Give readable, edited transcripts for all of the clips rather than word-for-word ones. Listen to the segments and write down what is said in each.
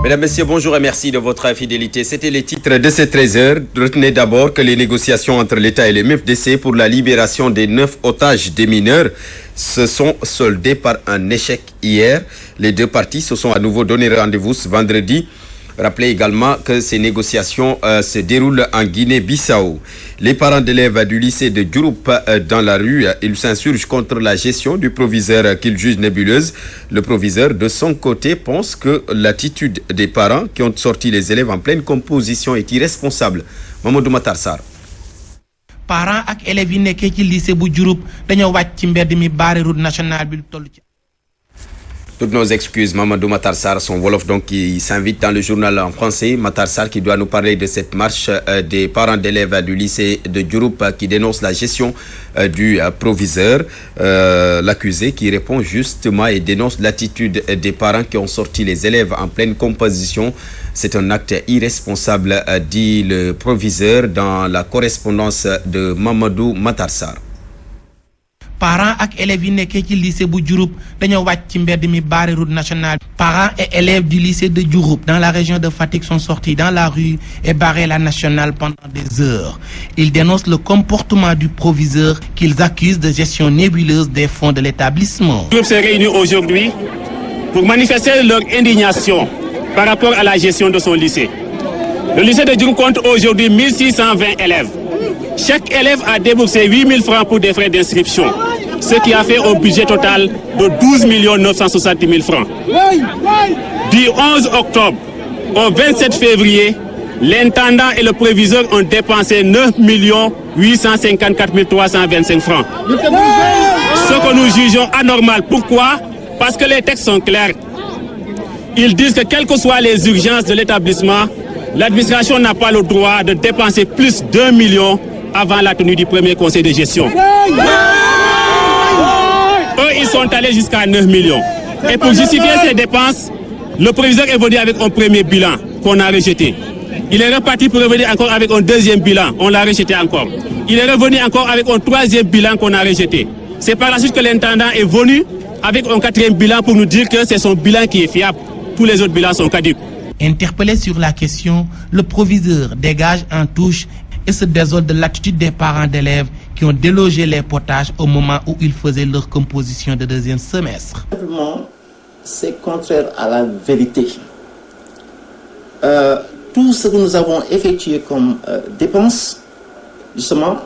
Mesdames, Messieurs, bonjour et merci de votre fidélité. C'était les titres de ces 13h. Retenez d'abord que les négociations entre l'État et le MFDC pour la libération des 9 otages des mineurs se sont soldées par un échec hier. Les deux parties se sont à nouveau donné rendez-vous ce vendredi. Rappelez également que ces négociations se déroulent en Guinée-Bissau. Les parents d'élèves du lycée de Diouroup dans la rue, ils s'insurgent contre la gestion du proviseur qu'ils jugent nébuleuse. Le proviseur, de son côté, pense que l'attitude des parents qui ont sorti les élèves en pleine composition est irresponsable. Mamadou Matar Sarr. Parents ak élèves yi nekkee ci lycée bu Diouroup dañoo wàcc ci mbedd mi barré route nationale bi toll ci. Toutes nos excuses, Mamadou Matar Sarr, son Wolof donc qui s'invite dans le journal en français. Matar Sarr qui doit nous parler de cette marche des parents d'élèves du lycée de Diouroup qui dénonce la gestion du proviseur. L'accusé qui répond justement et dénonce l'attitude des parents qui ont sorti les élèves en pleine composition. C'est un acte irresponsable, dit le proviseur dans la correspondance de Mamadou Matar Sarr. Parents ak élèves yi nekkee ci lycée bu Diouroup dañoo wàcc ci mbedd mi barré route nationale. Parents et élèves du lycée de Diouroup dans la région de Fatick sont sortis dans la rue et barré la nationale pendant des heures. Ils dénoncent le comportement du proviseur qu'ils accusent de gestion nébuleuse des fonds de l'établissement. Le groupe s'est réuni aujourd'hui pour manifester leur indignation par rapport à la gestion de son lycée. Le lycée de Diouroup compte aujourd'hui 1620 élèves. Chaque élève a déboursé 8 000 francs pour des frais d'inscription, ce qui a fait un budget total de 12 960 000 francs. Du 11 octobre au 27 février, l'intendant et le proviseur ont dépensé 9 854 325 francs. Ce que nous jugeons anormal. Pourquoi? Parce que les textes sont clairs. Ils disent que quelles que soient les urgences de l'établissement, l'administration n'a pas le droit de dépenser plus d'1 million avant la tenue du premier conseil de gestion. Eux, ils sont allés jusqu'à 9 millions. Et pour justifier ces dépenses, le proviseur est venu avec un premier bilan qu'on a rejeté. Il est reparti pour revenir encore avec un deuxième bilan, on l'a rejeté encore. Il est revenu encore avec un troisième bilan qu'on a rejeté. C'est par la suite que l'intendant est venu avec un quatrième bilan pour nous dire que c'est son bilan qui est fiable. Tous les autres bilans sont caducs. Interpellé sur la question, le proviseur dégage en touche et se désole de l'attitude des parents d'élèves qui ont délogé les potages au moment où ils faisaient leur composition de deuxième semestre. Simplement, c'est contraire à la vérité. Tout ce que nous avons effectué comme dépenses, justement,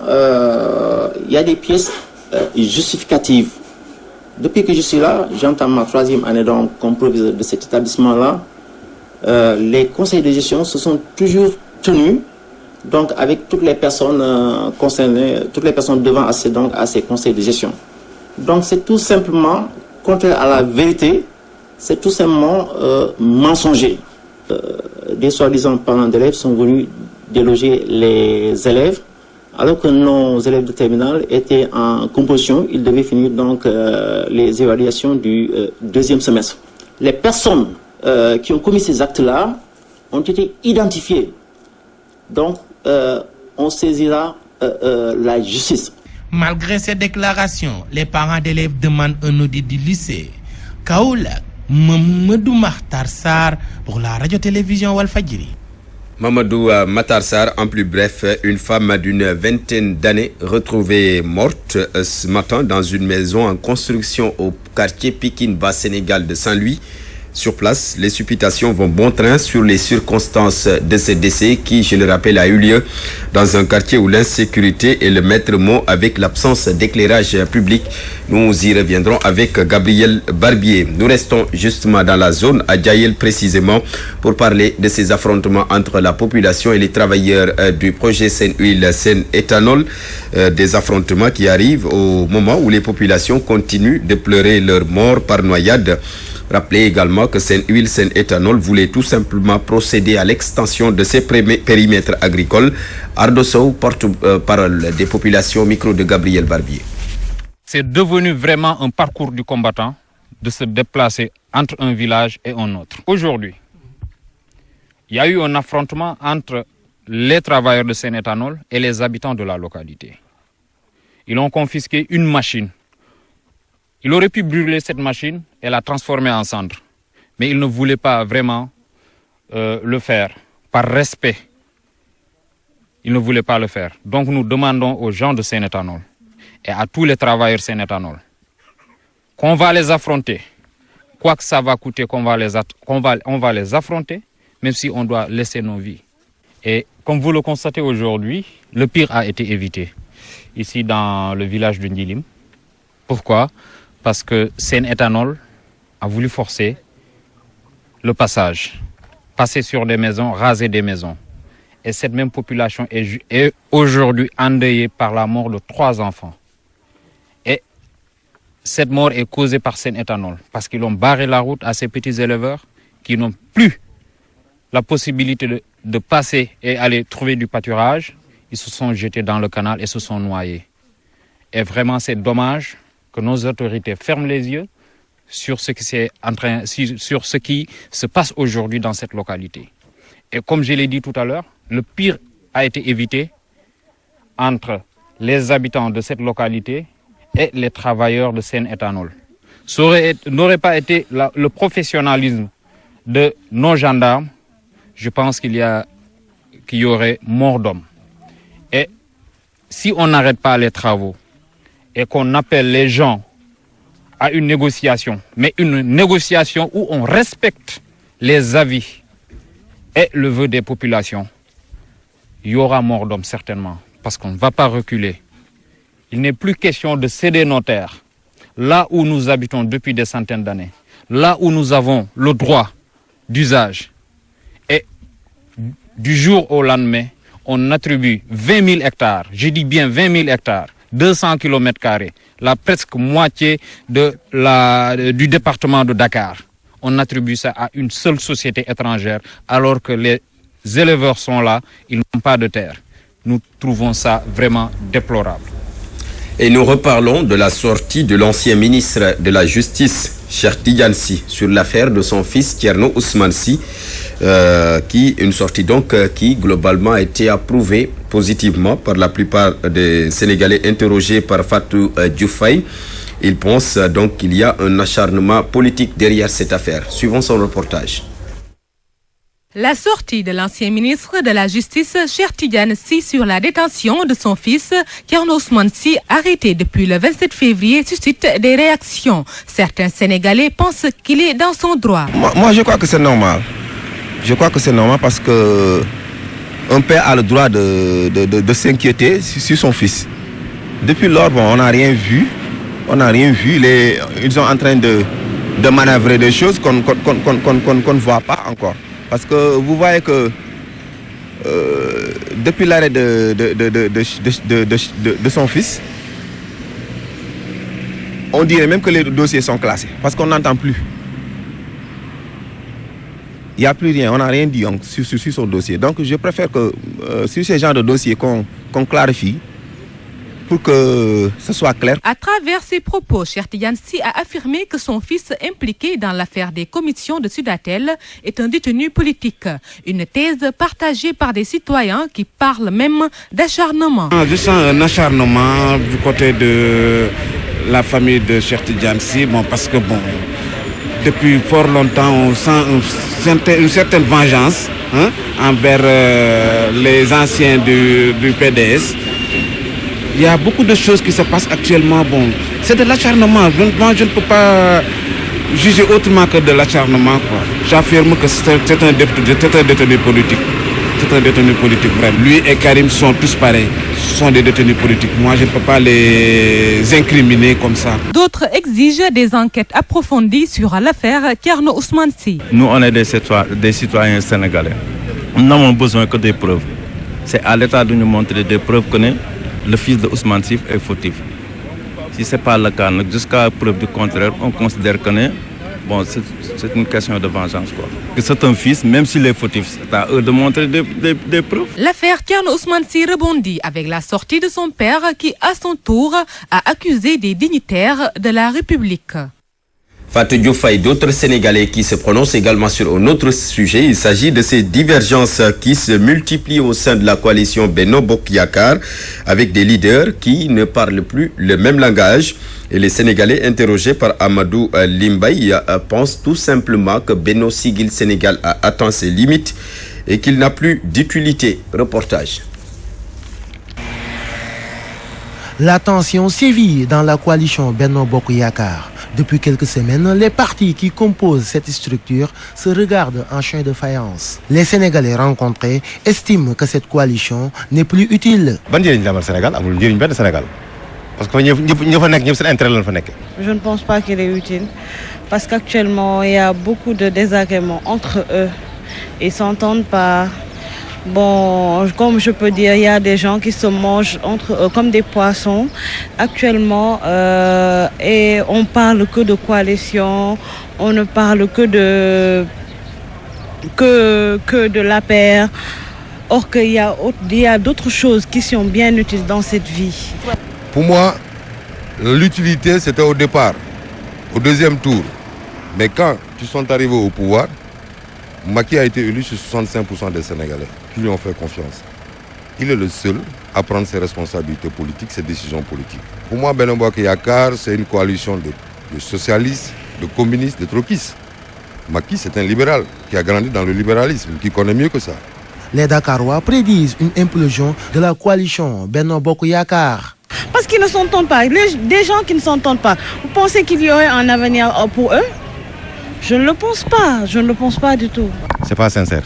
il y a des pièces justificatives. Depuis que je suis là, j'entame ma 3e année donc comme proviseur de cet établissement-là. Les conseils de gestion se sont toujours tenus donc avec toutes les personnes concernées, toutes les personnes devant à ces conseils de gestion. Donc c'est tout simplement contraire à la vérité, c'est tout simplement mensonger. Des soi-disant parents d'élèves sont venus déloger les élèves alors que nos élèves de terminale étaient en composition. Ils devaient finir donc les évaluations du 2e semestre. Les personnes qui ont commis ces actes-là ont été identifiés. Donc, on saisira la justice. Malgré ces déclarations, les parents d'élèves demandent un audit du lycée. Kaolack, Mamadou Matar Sarr pour la radio-télévision Walfadjri. Mamadou Matar Sarr, en plus bref, une femme d'une vingtaine d'années retrouvée morte ce matin dans une maison en construction au quartier Pikine Bas Sénégal de Saint-Louis. Sur place, les supputations vont bon train sur les circonstances de ce décès qui, je le rappelle, a eu lieu dans un quartier où l'insécurité est le maître mot avec l'absence d'éclairage public. Nous y reviendrons avec Gabriel Barbier. Nous restons justement dans la zone, à Diaïel précisément, pour parler de ces affrontements entre la population et les travailleurs du projet Sen-Huile, Sen-Éthanol. Des affrontements qui arrivent au moment où les populations continuent de pleurer leur mort par noyade. Rappelez également que Sen-Huile, Sen-Éthanol voulait tout simplement procéder à l'extension de ses périmètres agricoles. Ardo Sow, porte-parole des populations, micro de Gabriel Barbier. C'est devenu vraiment un parcours du combattant de se déplacer entre un village et un autre. Aujourd'hui, il y a eu un affrontement entre les travailleurs de Sen-Éthanol et les habitants de la localité. Ils ont confisqué une machine. Il aurait pu brûler cette machine et la transformer en cendre. mais il ne voulait pas vraiment le faire par respect. Il ne voulait pas le faire. Donc nous demandons aux gens de Sénétanol et à tous les travailleurs Sénétanol qu'on va les affronter. Quoi que ça va coûter, on va les affronter, même si on doit laisser nos vies. Et comme vous le constatez aujourd'hui, le pire a été évité ici dans le village de Ndilim. Pourquoi? Parce que Sénétanol a voulu forcer le passage, passer sur des maisons, raser des maisons. Et cette même population est aujourd'hui endeuillée par la mort de 3 enfants. Et cette mort est causée par Sénétanol, parce qu'ils ont barré la route à ces petits éleveurs qui n'ont plus la possibilité de passer et aller trouver du pâturage. Ils se sont jetés dans le canal et se sont noyés. Et vraiment, c'est dommage que nos autorités ferment les yeux sur ce qui se passe aujourd'hui dans cette localité. Et comme je l'ai dit tout à l'heure, le pire a été évité entre les habitants de cette localité et les travailleurs de Sénétanol. Ça n'aurait pas été le professionnalisme de nos gendarmes, je pense qu'il y aurait mort d'homme. Et si on n'arrête pas les travaux et qu'on appelle les gens à une négociation, mais une négociation où on respecte les avis et le vœu des populations, il y aura mort d'homme certainement, parce qu'on ne va pas reculer. Il n'est plus question de céder nos terres, là où nous habitons depuis des centaines d'années, là où nous avons le droit d'usage. Et du jour au lendemain, on attribue 20 000 hectares, je dis bien 20 000 hectares, 200 km², la presque moitié du département de Dakar. On attribue ça à une seule société étrangère, alors que les éleveurs sont là, ils n'ont pas de terre. Nous trouvons ça vraiment déplorable. Et nous reparlons de la sortie de l'ancien ministre de la Justice, Cheikh Tidiane Sy, sur l'affaire de son fils Thierno Ousmane Sy, une sortie donc qui globalement a été approuvée positivement par la plupart des Sénégalais interrogés par Fatou Dioufay. Il pense donc qu'il y a un acharnement politique derrière cette affaire. Suivons son reportage. La sortie de l'ancien ministre de la Justice, Cheikh Tidiane Sy, sur la détention de son fils, Thierno Ousmane Sy, arrêté depuis le 27 février, suscite des réactions. Certains Sénégalais pensent qu'il est dans son droit. Moi, je crois que c'est normal. Je crois que c'est normal parce que un père a le droit de s'inquiéter sur son fils. Depuis lors, on n'a rien vu. On n'a rien vu. Ils sont en train de manœuvrer des choses qu'on ne voit pas encore. Parce que vous voyez que depuis l'arrêt de son fils, on dirait même que les dossiers sont classés. Parce qu'on n'entend plus. Il n'y a plus rien, on n'a rien dit sur son dossier. Donc je préfère que sur ces genres de dossiers qu'on clarifie pour que ce soit clair. À travers ses propos, Cheikh Tidiane Sy a affirmé que son fils impliqué dans l'affaire des commissions de Sudatel est un détenu politique. Une thèse partagée par des citoyens qui parlent même d'acharnement. Je sens un acharnement du côté de la famille de Cheikh Tidiane Sy, parce que depuis fort longtemps, on sent une certaine vengeance envers les anciens du PDS. Il y a beaucoup de choses qui se passent actuellement. C'est de l'acharnement. Moi, je ne peux pas juger autrement que de l'acharnement. J'affirme que c'est un détenu politique. C'est un détenu politique, vraiment. Lui et Karim sont tous pareils. Ce sont des détenus politiques. Moi, je ne peux pas les incriminer comme ça. D'autres exigent des enquêtes approfondies sur l'affaire Thierno Ousmane Sy. Nous, on est des citoyens sénégalais. Nous n'avons besoin que des preuves. C'est à l'État de nous montrer des preuves que le fils de Ousmane Sy est fautif. Si ce n'est pas le cas, jusqu'à preuve du contraire, on considère que c'est une question de vengeance. C'est un fils, même s'il est fautif, c'est à eux de montrer des preuves. L'affaire Thierno Ousmane Sy rebondit avec la sortie de son père qui, à son tour, a accusé des dignitaires de la République. Fatou Diouf et d'autres Sénégalais qui se prononcent également sur un autre sujet. Il s'agit de ces divergences qui se multiplient au sein de la coalition Benno Bokk Yakaar avec des leaders qui ne parlent plus le même langage. Et les Sénégalais interrogés par Amadou Limbay pensent tout simplement que Benno Siggil Sénégal a atteint ses limites et qu'il n'a plus d'utilité. Reportage. La tension sévit dans la coalition Benno Bokk Yakaar. Depuis quelques semaines, les partis qui composent cette structure se regardent en chien de faïence. Les Sénégalais rencontrés estiment que cette coalition n'est plus utile. Ban njëriñ la amal Sénégal amul njëriñ benn Sénégal parce que ñi fa nekk ñëpp seen intérêt lañ fa nekk. Je ne pense pas qu'il est utile parce qu'actuellement il y a beaucoup de désagréments entre eux. Ils s'entendent pas. Bon, comme je peux dire, il y a des gens qui se mangent entre eux comme des poissons actuellement et on parle que de coalition, on ne parle que de la paix. Or qu'il y a d'autres choses qui sont bien utiles dans cette vie. Pour moi, l'utilité c'était au départ, au deuxième tour. Mais quand ils sont arrivés au pouvoir, Macky a été élu sur 65% des Sénégalais qui lui ont fait confiance. Il est le seul à prendre ses responsabilités politiques, ses décisions politiques. Pour moi, Benno Bokk Yakaar, c'est une coalition de socialistes, de communistes, de trotskistes. Macky, c'est un libéral qui a grandi dans le libéralisme, qui connaît mieux que ça. Les Dakarois prédisent une implosion de la coalition Benno Bokk Yakaar. Parce qu'ils ne s'entendent pas. Des gens qui ne s'entendent pas. Vous pensez qu'il y aurait un avenir pour eux? Je ne le pense pas. Je ne le pense pas du tout. C'est pas sincère.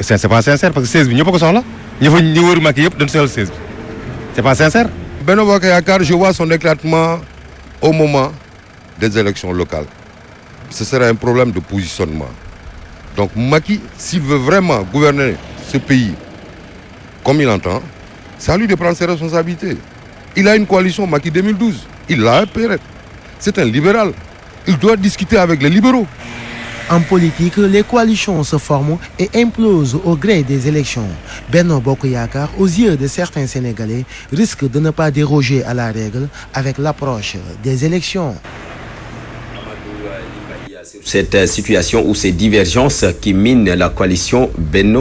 C'est pas sincère parce que 16 bi ñëpp ko soxla ñi wër Macky yëpp dañu soxla 16 bi. C'est pas sincère. Benno Bokk Yakaar, je vois son éclatement au moment des élections locales. Ce serait un problème de positionnement. Donc Macky, s'il veut vraiment gouverner ce pays comme il entend, c'est à lui de prendre ses responsabilités. Il a une coalition Macky 2012. Il l'a opéré. C'est un libéral. Il doit discuter avec les libéraux. En politique, les coalitions se forment et implosent au gré des élections. Benno Bokk Yakaar, aux yeux de certains Sénégalais, risque de ne pas déroger à la règle avec l'approche des élections. Cette situation ou ces divergences qui minent la coalition Benno